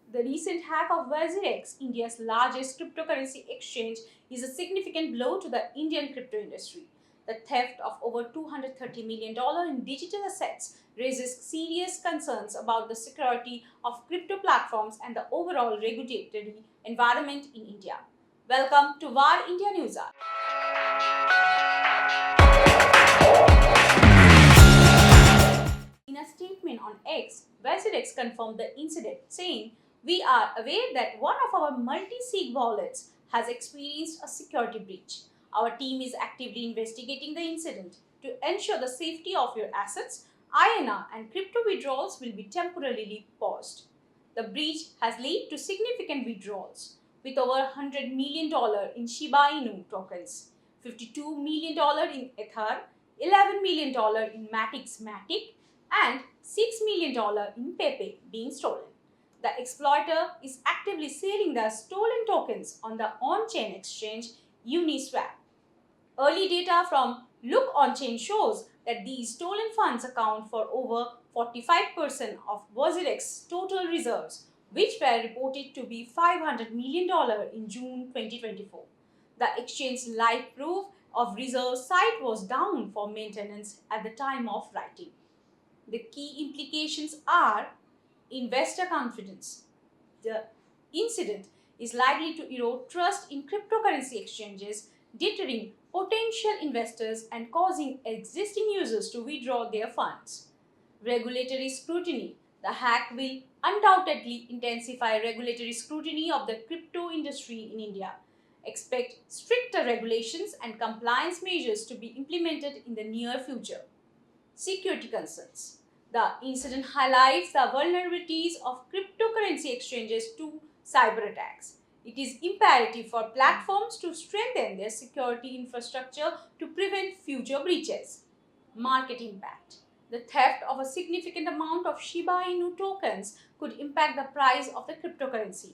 The recent hack of WazirX, India's largest cryptocurrency exchange, is a significant blow to the Indian crypto industry. The theft of over $230 million in digital assets raises serious concerns about the security of crypto platforms and the overall regulatory environment in India. Welcome to VAR India News Hour. In a statement on X, WazirX confirmed the incident, saying, "We are aware that one of our multi-sig wallets has experienced a security breach. Our team is actively investigating the incident. To ensure the safety of your assets, INR and crypto withdrawals will be temporarily paused." The breach has led to significant withdrawals, with over $100 million in Shiba Inu tokens, $52 million in Ether, $11 million in Matic, and $6 million in Pepe being stolen. The exploiter is actively selling the stolen tokens on the on-chain exchange Uniswap. Early data from Look On-chain shows that these stolen funds account for over 45% of WazirX's total reserves, which were reported to be $500 million in June 2024. The exchange's live proof of reserve site was down for maintenance at the time of writing. The key implications are investor confidence. The incident is likely to erode trust in cryptocurrency exchanges, deterring potential investors and causing existing users to withdraw their funds. Regulatory scrutiny. The hack will undoubtedly intensify regulatory scrutiny of the crypto industry in India. Expect stricter regulations and compliance measures to be implemented in the near future. Security concerns. The incident highlights the vulnerabilities of cryptocurrency exchanges to cyber attacks. It is imperative for platforms to strengthen their security infrastructure to prevent future breaches. Market impact. The theft of a significant amount of Shiba Inu tokens could impact the price of the cryptocurrency.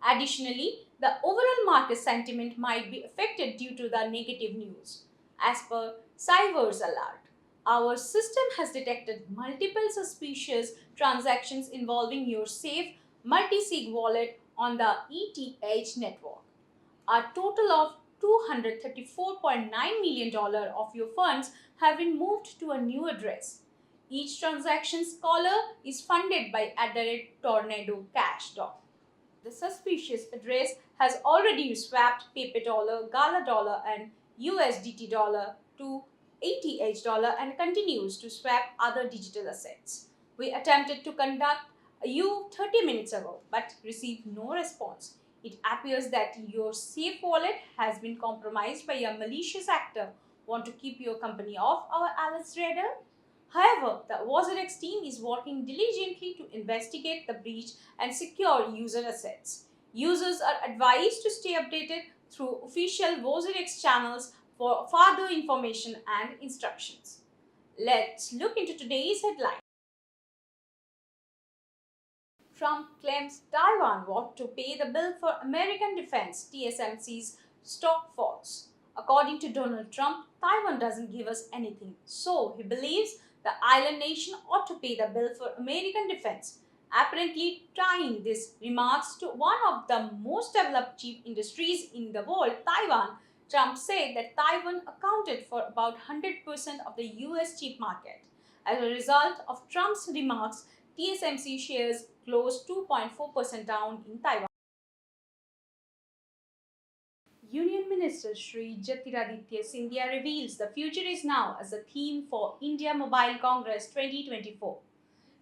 Additionally, the overall market sentiment might be affected due to the negative news. As per Cyber's alert, our system has detected multiple suspicious transactions involving your safe multi-sig wallet on the ETH network. A total of $234.9 million of your funds have been moved to a new address. Each transaction's caller is funded by @Tornado Cash. The suspicious address has already swapped Pepe dollar, Gala dollar, and USDT dollar to ETH dollar and continues to swap other digital assets. We attempted to contact you 30 minutes ago but received no response. It appears that your safe wallet has been compromised by a malicious actor. Want to keep your company off our alerts radar? However, the WazirX team is working diligently to investigate the breach and secure user assets. Users are advised to stay updated through official WazirX channels for further information and instructions. Let's look into today's headline. Trump claims Taiwan what to pay the bill for American defense. TSMC's stock falls. According to Donald Trump, Taiwan doesn't give us anything, so he believes the island nation ought to pay the bill for American defense. Apparently tying these remarks to one of the most developed chip industries in the world, Taiwan, Trump said that Taiwan accounted for about 100% of the US chip market. As a result of Trump's remarks, TSMC shares closed 2.4% down in Taiwan. Union Minister Shri Jyotiraditya Scindia reveals the future is now as a theme for India Mobile Congress 2024.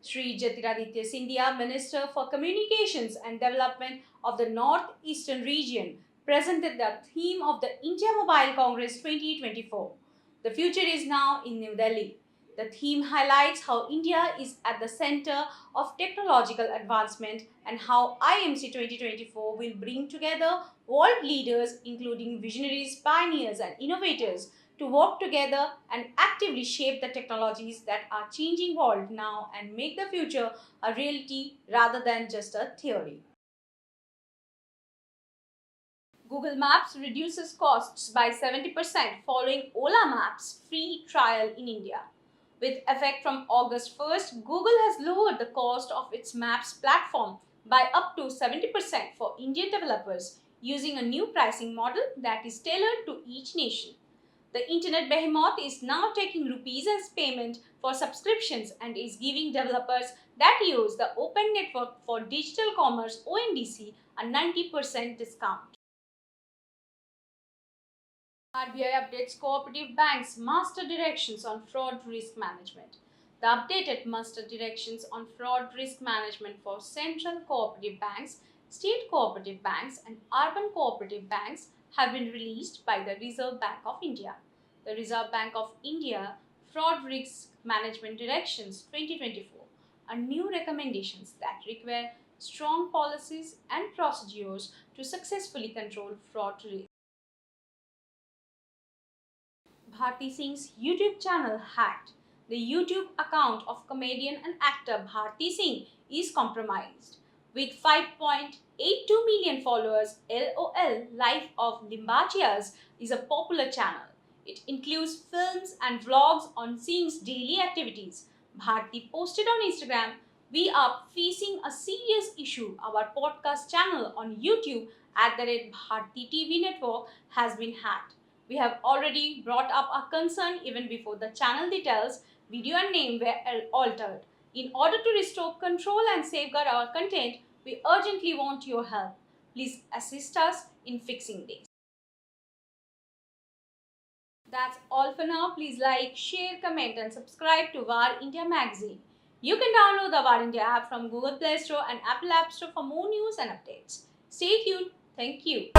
Shri Jyotiraditya Scindia, Minister for Communications and Development of the North-Eastern Region, presented the theme of the India Mobile Congress 2024. The future is now in New Delhi. The theme highlights how India is at the center of technological advancement and how IMC 2024 will bring together world leaders, including visionaries, pioneers, and innovators, to work together and actively shape the technologies that are changing world now and make the future a reality rather than just a theory. Google Maps reduces costs by 70% following Ola Maps free trial in India. With effect from August 1st, Google has lowered the cost of its Maps platform by up to 70% for Indian developers using a new pricing model that is tailored to each nation. The internet behemoth is now taking rupees as payment for subscriptions and is giving developers that use the Open Network for Digital Commerce (ONDC) a 90% discount. RBI updates cooperative banks' master directions on fraud risk management. The updated master directions on fraud risk management for central cooperative banks, state cooperative banks, and urban cooperative banks have been released by the Reserve Bank of India. The Reserve Bank of India Fraud Risk Management Directions 2024 are new recommendations that require strong policies and procedures to successfully control fraud risk. Bharti Singh's YouTube channel hacked. The YouTube account of comedian and actor Bharti Singh is compromised. With 5.82 million followers, LOL Life of Limbachiyas is a popular channel. It includes films and vlogs on Singh's daily activities. Bharti posted on Instagram, "We are facing a serious issue. Our podcast channel on YouTube at the red Bharti TV network has been hacked. We have already brought up our concern even before the channel details, video and name were altered. In order to restore control and safeguard our content, we urgently want your help. Please assist us in fixing this." That's all for now. Please like, share, comment and subscribe to VAR India magazine. You can download the VAR India app from Google Play Store and Apple App Store for more news and updates. Stay tuned. Thank you.